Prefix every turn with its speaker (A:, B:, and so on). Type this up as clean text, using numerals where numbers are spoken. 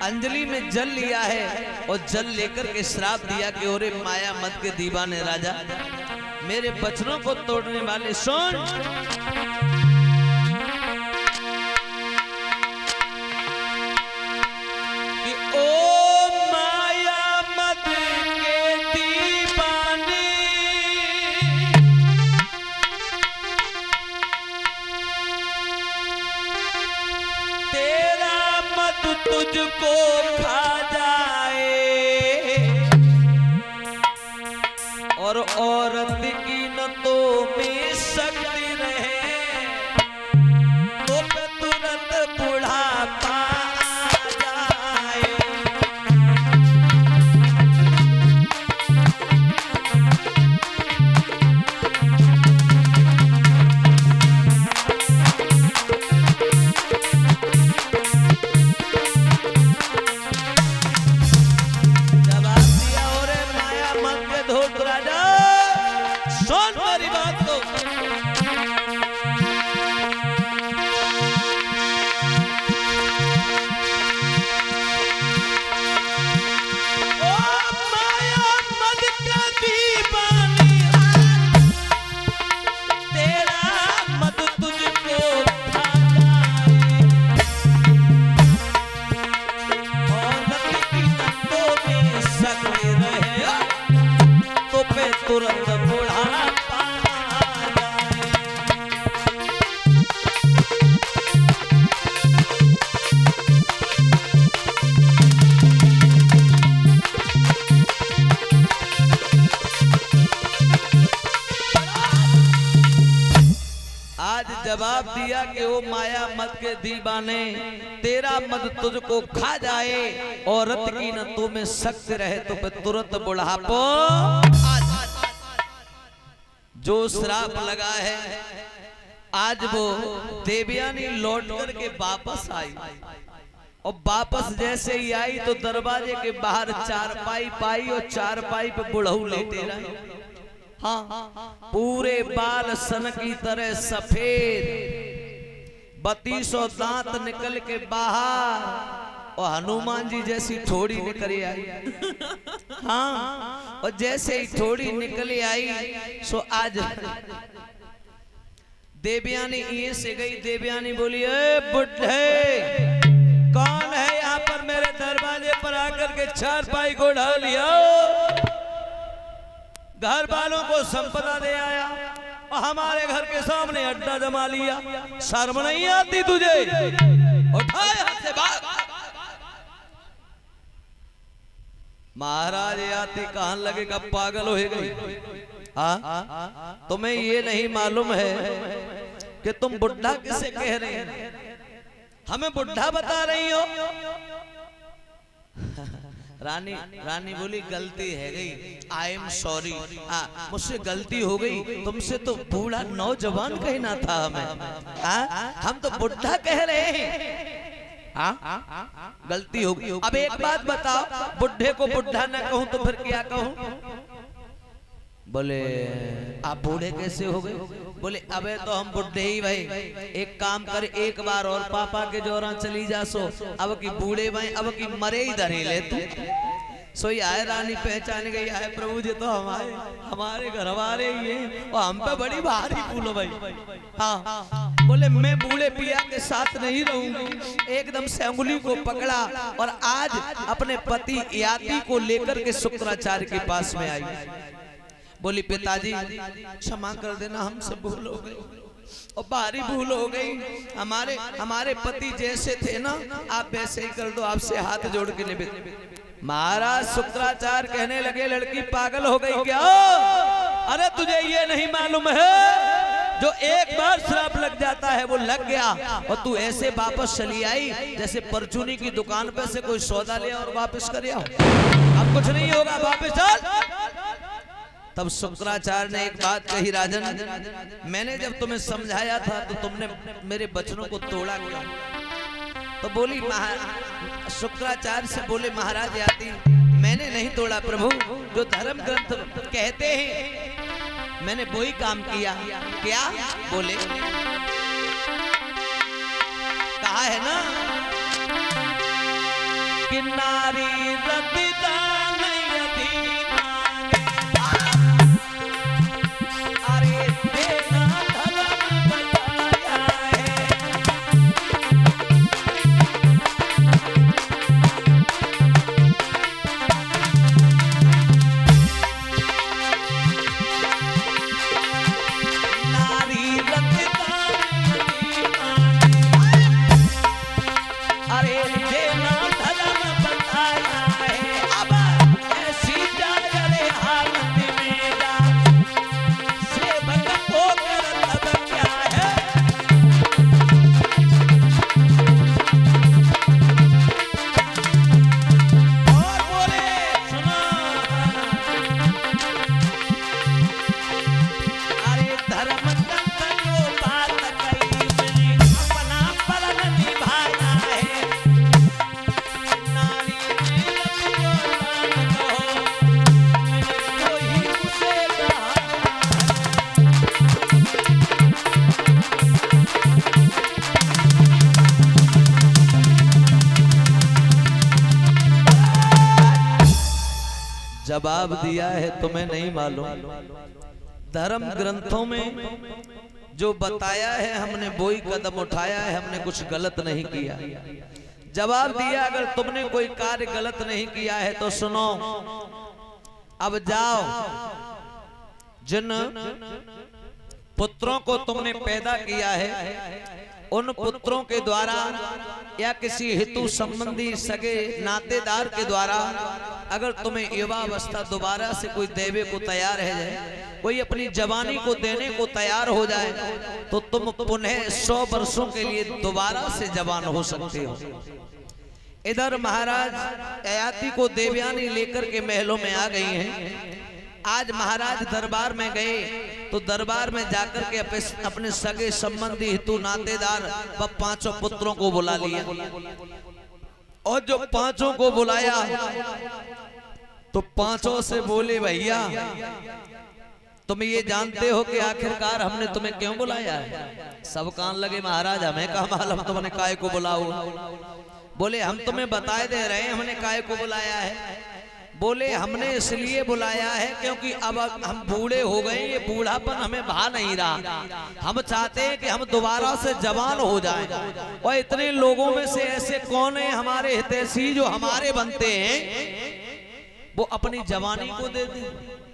A: अंजलि में जल लिया है और जल लेकर के श्राप दिया कि ओरे माया मत के दीवाने राजा, मेरे वचनों को तोड़ने वाले सुन। कि ओ माया मत के दीवाने, तेरा मत तुझको खा जाए और औरत की न तो में शक्ति रहे तो तुरंत बुढ़ापा आ जाए। तुरंत बुढ़ापा आ जाए। आज जवाब दिया कि वो माया मत के दीवाने, तेरा मद तुझको खा जाए, औरत की न तू में शक्ति रहे तो फिर तुरंत बुढ़ापा। जो श्राप लगा है आज वो देवयानी लौट करके वापस आई और वापस जैसे ही आई तो दरवाजे के बाहर चारपाई पाई और चारपाई पे बुढ़ऊ लेटे रहे। हाँ, पूरे बाल सन की तरह सफेद, 3200 दांत निकल के बाहर और हनुमान जी जैसी ठोड़ी निकल आई। हाँ, और जैसे ही ठोड़ी निकल आई सो आज देवयानी ये से गई। देवयानी बोली, ए बुढ़े कौन है यहाँ पर मेरे दरवाजे पर आकर के चारपाई को ढा लिया, घर वालों को संपदा दे आया और हमारे घर के सामने अड्डा जमा लिया, शर्म नहीं आती तुझे? उठाए हाथ से भाग। महाराज आती कहां लगेगा पागल हो गई। तुम्हें ये नहीं मालूम है कि तुम बुढ़ा किसे कह रहे हैं? हमें बुढ़ा बता रही हो? रानी बोली, गलती है गई, आई एम सॉरी, मुझसे गलती हो गई, तुमसे तो बूढ़ा नौजवान कहना था हमें, हम तो बुढ़ा कह रहे हैं। गलती हो गई। अब एक बात बताओ, बुढ़े को बुढ़ा न कहूं तो फिर क्या कहूं? बोले आप बूढ़े कैसे हो गए? बोले अबे तो हम बुढ़े ही भाई, एक काम कर, एक बार और पापा के जोरा चली जा सो, अब की बूढ़े भाई अब की मरे ही धरे ले तू। सो आए रानी पहचान गई, आए प्रभु जी तो हमारे घर हमारे ही है और हम पे बड़ी भारी फूलो भाई। हाँ, बोले मैं बूढ़े पिया के साथ नहीं रहूंगी। एकदम से अंगुली को पकड़ा और आज अपने पति याति को लेकर के शुक्राचार्य के पास में आई। बोली पिताजी क्षमा कर देना, हमसे भूल हो गई और भारी भूल हो गई। हमारे पति जैसे थे ना, आप वैसे ही कर दो, आपसे हाथ जोड़ के निवेदन। महाराज शुक्राचार्य कहने लगे, लड़की पागल हो गई क्या? अरे तुझे ये नहीं मालूम है, जो एक बार श्राप लग जाता है वो लग गया, और तू ऐसे वापस चली आई जैसे परचूनी की दुकान पे से कोई सौदा लिया और वापस कर आओ। अब कुछ नहीं होगा, वापस चल। तब शुक्राचार्य ने एक बात कही, राजन मैंने जब तुम्हें समझाया था तो तुमने मेरे वचनों को तोड़ा क्यों? तो बोली शुक्राचार्य से बोले, महाराज याति मैंने नहीं तोड़ा प्रभु, जो धर्म ग्रंथ कहते हैं मैंने वही काम किया। क्या? बोले कहा है ना कि नारी रतिदा नहीं अधीना अरे देना धर्म बताया है नारी रतिदा अरे देना धर्म बताया है अब ऐसी जागरे हालत मेरा सेवक होकर तब क्या है और बोले सुनो अरे धर्म तक जो बात कही मैंने अपना पलन निभाया है नारी नीरज को नाम कहो मैंने कोई उसे कहा जवाब दिया है तुम्हें नहीं मालूम धर्म ग्रंथों में जो बताया है हमने वही कदम उठाया है हमने कुछ गलत नहीं किया जवाब दिया अगर तुमने कोई कार्य गलत नहीं किया है तो सुनो अब जाओ जिन पुत्रों को तुमने पैदा किया है उन पुत्रों के द्वारा या किसी हितु संबंधी सगे नातेदार के द्वारा अगर तुम्हें युवावस्था दोबारा से कोई देवे को तैयार है कोई अपनी जवानी को देने को तैयार हो जाए तो तुम पुनः 100 वर्षों के लिए दोबारा से जवान हो सकते हो इधर महाराज ययाति को देवयानी लेकर के महलों में आ गई हैं आज महाराज दरबार में गए तो दरबार में जाकर के अपने सगे संबंधी हितु नातेदार व 5 पुत्रों को बुला लिया और जो 5 को बुलाया तो 5 से बोले भैया तुम ये जानते हो कि आखिरकार हमने तुम्हें क्यों बुलाया है सब कान लगे महाराज हमें कहा मालूम तुमने काय को बुलाओ बोले हम तुम्हें बताए दे रहे हैं हमने काय को बुलाया है बोले हमने इसलिए बुलाया है क्योंकि अब हम बूढ़े हो गए ये बूढ़ापन हमें भा नहीं रहा हम चाहते हैं कि हम दोबारा से जवान हो जाएं और इतने लोगों में से ऐसे कौन है हमारे हितैषी जो हमारे बनते हैं वो अपनी जवानी को दे दें